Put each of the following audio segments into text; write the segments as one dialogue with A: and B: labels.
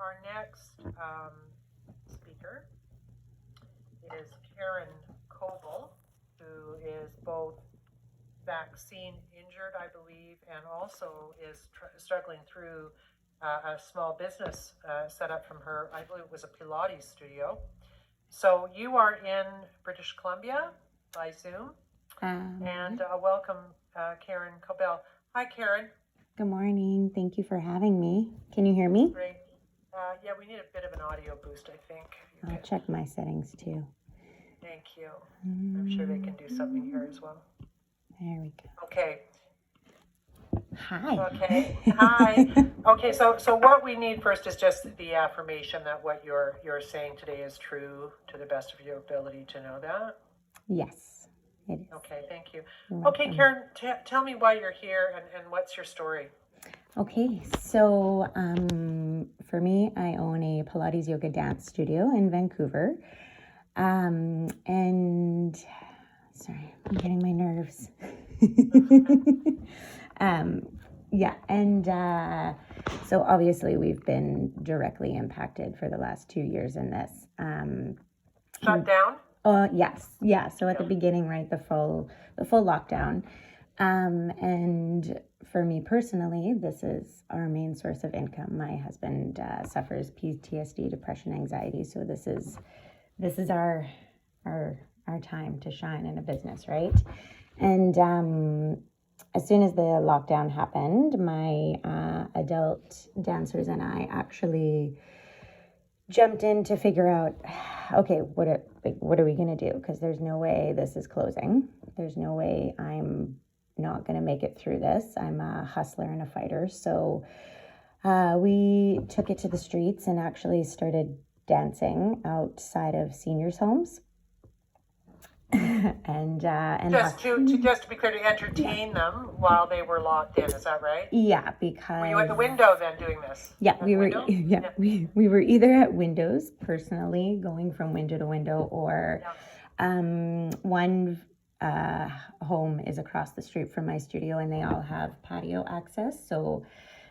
A: our next speaker is Karen Coble, who is both vaccine injured, I believe, and also is struggling through a small business set up from her, I believe it was a Pilates studio. So you are in British Columbia by Zoom, and welcome Karen Coble. Hi, Karen.
B: Good morning. Thank you for having me. Can you hear me?
A: Great. Yeah, we need a bit of an audio boost, I think.
B: I'll check my settings too.
A: Thank you. I'm sure they can do something here as well.
B: There we go.
A: Okay.
B: Hi.
A: Okay. Hi. Okay. So what we need first is just the affirmation that what you're saying today is true to the best of your ability to know that.
B: Yes, it is.
A: Okay. Thank you. Okay, Karen, tell me why you're here and what's your story.
B: Okay, so for me, I own a Pilates yoga dance studio in Vancouver. And sorry, I'm getting my nerves. Yeah, and so obviously we've been directly impacted for the last 2 years in this.
A: Shut down?
B: Yes, yeah. So at the beginning, right, the full lockdown. And for me personally, this is our main source of income. My husband suffers PTSD, depression, anxiety. So this is our time to shine in a business, right? And as soon as the lockdown happened, my adult dancers and I actually jumped in to figure out, okay, what are we going to do? Because there's no way this is closing. There's no way I'm not going to make it through this. I'm a hustler and a fighter. So we took it to the streets and actually started dancing outside of seniors' homes. and
A: just to be clear, to entertain them while they were locked in, is that right?
B: Yeah, because
A: were you at the window then doing this?
B: Yeah, we were either at windows personally, going from window to window, or one home is across the street from my studio, and they all have patio access, so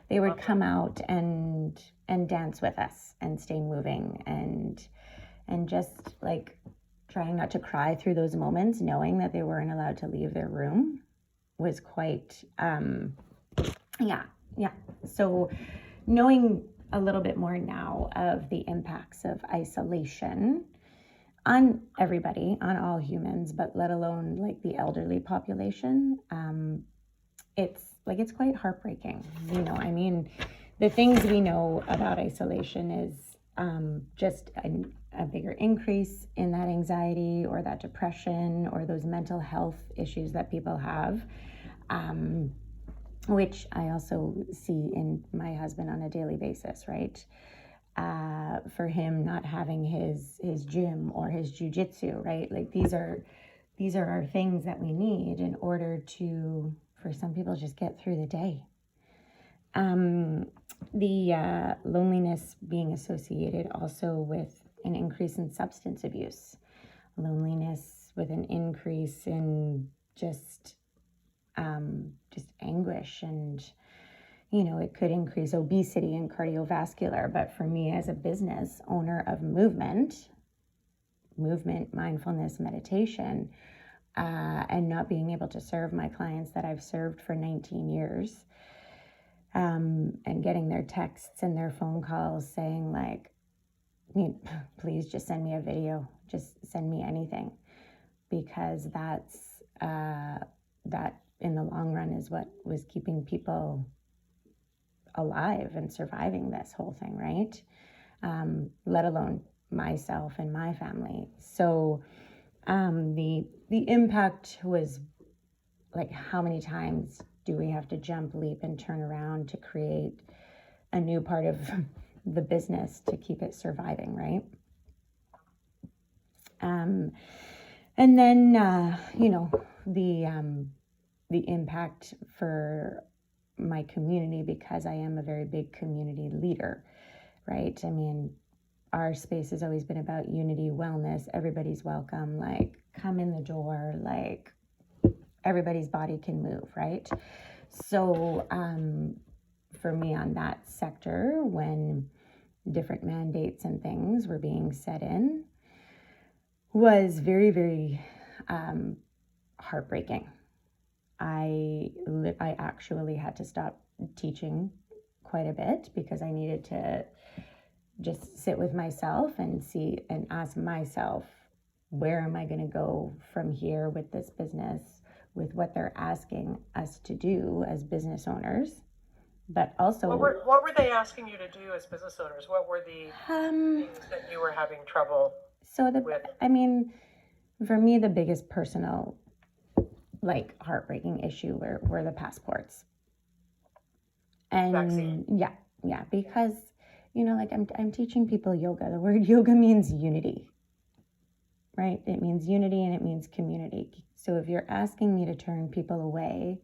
B: they would come out and dance with us and stay moving and just like trying not to cry through those moments, knowing that they weren't allowed to leave their room was quite, So knowing a little bit more now of the impacts of isolation on everybody, on all humans, but let alone like the elderly population, it's quite heartbreaking. I mean, the things we know about isolation is just a bigger increase in that anxiety or that depression or those mental health issues that people have, which I also see in my husband on a daily basis, right? For him not having his gym or his jujitsu, right? Like these are our things that we need in order to, for some people, just get through the day. The loneliness being associated also with an increase in substance abuse, loneliness with an increase in just anguish, and it could increase obesity and cardiovascular. But for me as a business owner of movement, mindfulness, meditation, and not being able to serve my clients that I've served for 19 years, and getting their texts and their phone calls saying like, please just send me a video, just send me anything, because that's that in the long run is what was keeping people alive and surviving this whole thing, right? Let alone myself and my family. So the impact was like, how many times do we have to jump, leap, and turn around to create a new part of the business to keep it surviving, right? And then the impact for my community, because I am a very big community leader, right? I mean, our space has always been about unity, wellness, everybody's welcome, like come in the door, like everybody's body can move, right? So for me on that sector, when different mandates and things were being set in was very, very heartbreaking. I actually had to stop teaching quite a bit because I needed to just sit with myself and see and ask myself, where am I going to go from here with this business, with what they're asking us to do as business owners, but also
A: what were they asking you to do as business owners? What were the things that you were having trouble with?
B: I mean, for me, the biggest personal, like, heartbreaking issue were the passports. And
A: Vaccine.
B: yeah, because, you know, like I'm teaching people yoga. The word yoga means unity, right? It means unity and it means community. So if you're asking me to turn people away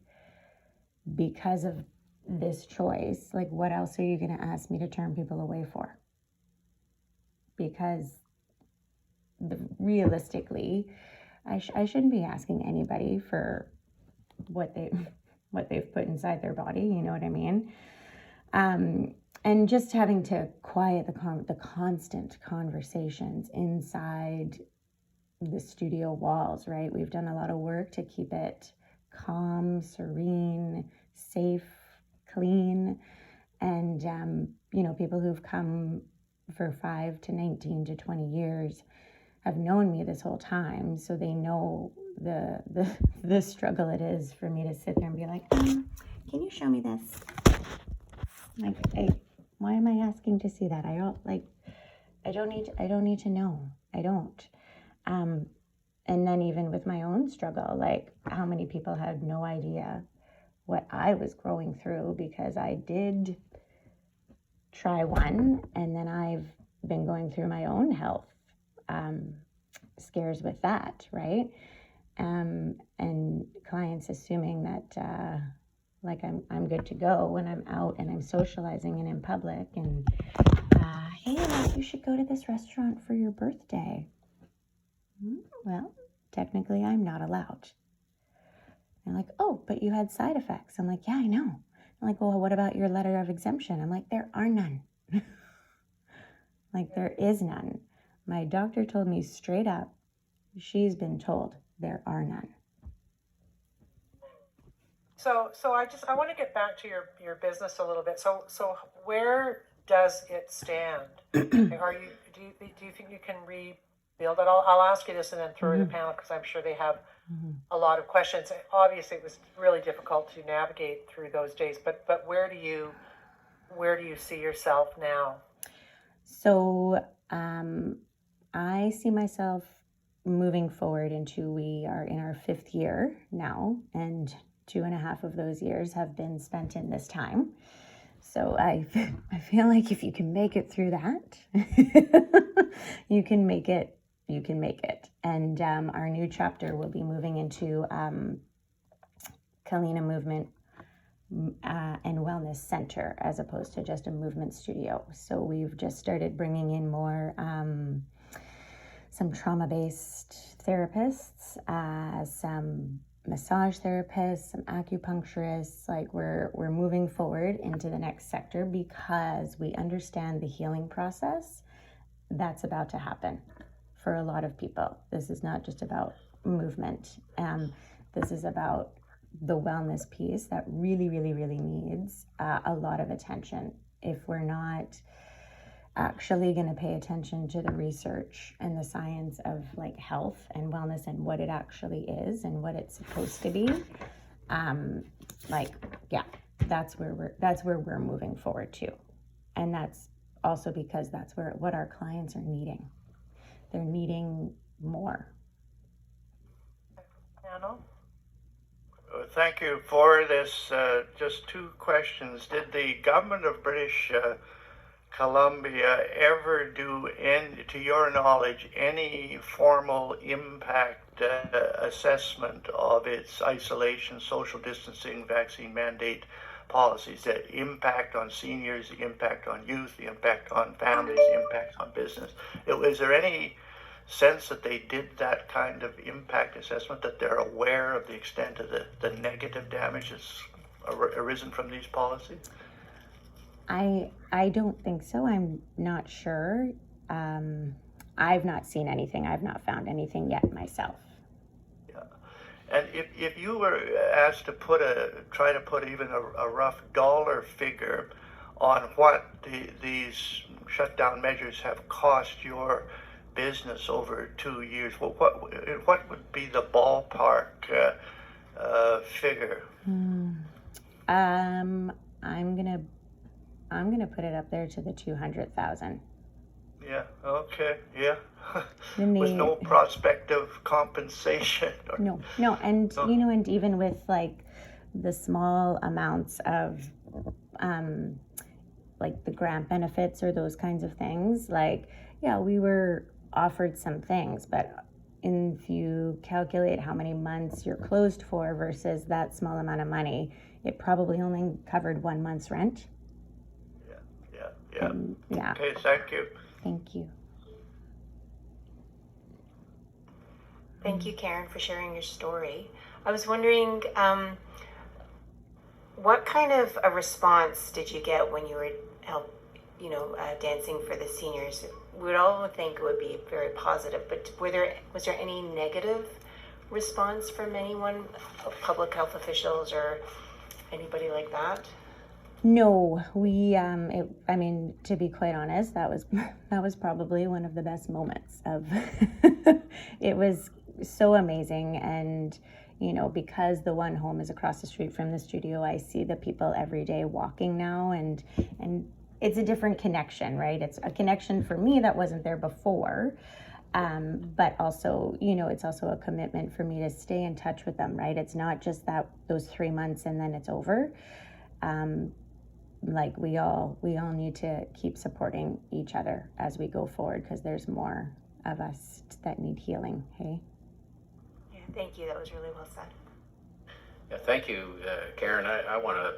B: because of this choice, like, what else are you going to ask me to turn people away for? Because realistically, I shouldn't be asking anybody for what they've put inside their body. You know what I mean? And just having to quiet the constant conversations inside the studio walls, right? We've done a lot of work to keep it calm, serene, safe, clean. And, you know, people who've come for 5 to 19 to 20 years have known me this whole time. So they know the struggle it is for me to sit there and be like, can you show me this? Like, why am I asking to see that? I don't need to know. I don't. And then even with my own struggle, like, how many people had no idea what I was going through, because I did try one, and then I've been going through my own health scares with that, right? And clients assuming that like I'm good to go when I'm out and I'm socializing and in public, and hey, like, you should go to this restaurant for your birthday. Well, technically I'm not allowed. And like, oh, but you had side effects. I'm like, yeah, I know. I'm like, well, what about your letter of exemption? I'm like, there are none. Like, there is none. My doctor told me straight up, she's been told there are none.
A: So I want to get back to your business a little bit. So where does it stand? Do you think you can rebuild it? I'll ask you this and then throw to the panel, because I'm sure they have a lot of questions. Obviously, it was really difficult to navigate through those days, but where do you see yourself now?
B: So I see myself moving forward we are in our 5th year now, and 2.5 of those years have been spent in this time. So I feel like if you can make it through that, you can make it. And our new chapter will be moving into Kalina Movement and Wellness Center, as opposed to just a movement studio. So we've just started bringing in more some trauma-based therapists, some massage therapists, some acupuncturists. Like, we're moving forward into the next sector because we understand the healing process that's about to happen for a lot of people. This is not just about movement. This is about the wellness piece that really, really, really needs a lot of attention. If we're not actually going to pay attention to the research and the science of, like, health and wellness and what it actually is and what it's supposed to be, that's where we're moving forward to. And that's also because that's what our clients are needing. They're needing more.
A: Panel?
C: Thank you for this. Just 2 questions. Did the government of British Columbia ever do, to your knowledge, any formal impact assessment of its isolation, social distancing, vaccine mandate policies? The impact on seniors, the impact on youth, the impact on families, the impact on business. Is there any sense that they did that kind of impact assessment, that they're aware of the extent of the negative damage that's arisen from these policies?
B: I don't think so. I'm not sure. I've not seen anything. I've not found anything yet myself.
C: And if you were asked to try to put even a rough dollar figure on what these shutdown measures have cost your business over 2 years, what would be the ballpark figure?
B: I'm gonna put it up there to the 200,000.
C: Yeah. Okay. Yeah.
B: Then
C: With no prospective compensation.
B: No, and
C: No.
B: and even with like the small amounts of like the grant benefits or those kinds of things, like, yeah, we were offered some things, but if you calculate how many months you're closed for versus that small amount of money, it probably only covered 1 month's rent.
C: Yeah.
B: Yeah.
C: Okay. Thank you.
B: Thank you.
D: Thank you, Karen, for sharing your story. I was wondering, what kind of a response did you get when you were dancing for the seniors? We would all think it would be very positive, but was there any negative response from anyone, public health officials or anybody like that?
B: No, to be quite honest, that was probably one of the best moments of it was so amazing. And because the one home is across the street from the studio, I see the people every day walking now, and it's a different connection, right? It's a connection for me that wasn't there before. But also, it's also a commitment for me to stay in touch with them, right? It's not just those 3 months and then it's over. Like we all need to keep supporting each other as we go forward, because there's more of us that need healing. Hey.
D: Yeah, thank you. That was really well said.
E: Yeah, thank you, Karen. I want to.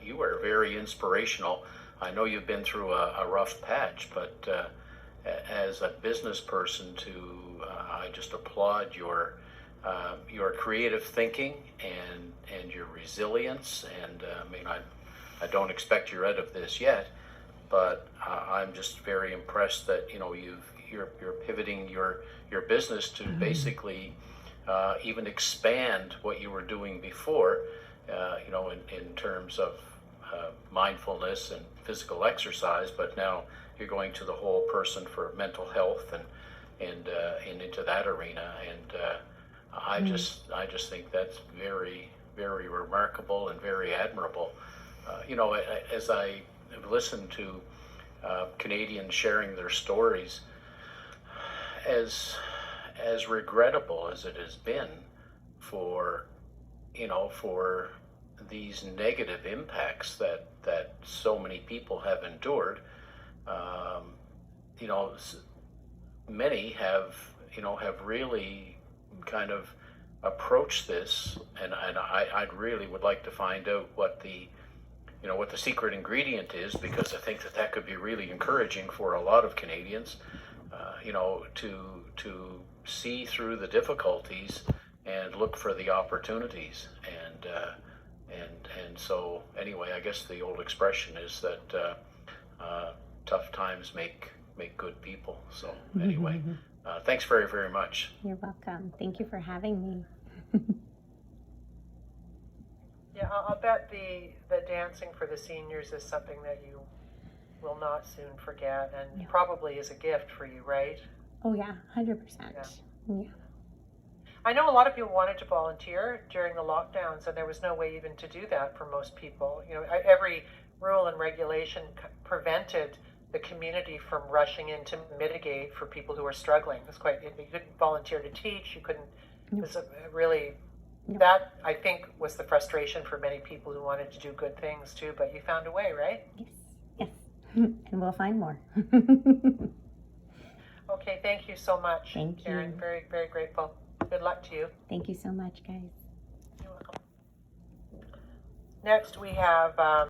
E: You are very inspirational. I know you've been through a rough patch, but as a business person, I just applaud your creative thinking and your resilience. And I don't expect you're out of this yet, but I'm just very impressed that you're pivoting your business to basically even expand what you were doing before, in terms of mindfulness and physical exercise, but now you're going to the whole person for mental health and into that arena. And I just think that's very, very remarkable and very admirable. As I have listened to Canadians sharing their stories, as regrettable as it has been for these negative impacts that so many people have endured, many have really kind of approached this, and I really would like to find out what the secret ingredient is, because I think that could be really encouraging for a lot of Canadians, to see through the difficulties and look for the opportunities. And so anyway, I guess the old expression is that tough times make good people. So anyway, thanks very, very much.
B: You're welcome. Thank you for having me.
A: Yeah, I'll bet the dancing for the seniors is something that you will not soon forget, and probably is a gift for you, right?
B: Oh yeah, 100%. Yeah.
A: I know a lot of people wanted to volunteer during the lockdowns, and there was no way even to do that for most people. Every rule and regulation prevented the community from rushing in to mitigate for people who were struggling. You couldn't volunteer to teach. You couldn't. It was really. That, I think, was the frustration for many people who wanted to do good things too, but you found a way, right?
B: Yes. And we'll find more.
A: Okay, thank you so much,
B: Thank
A: Karen.
B: you.
A: Very, very grateful. Good luck to you.
B: Thank you so much, guys.
A: You're welcome. Next, we have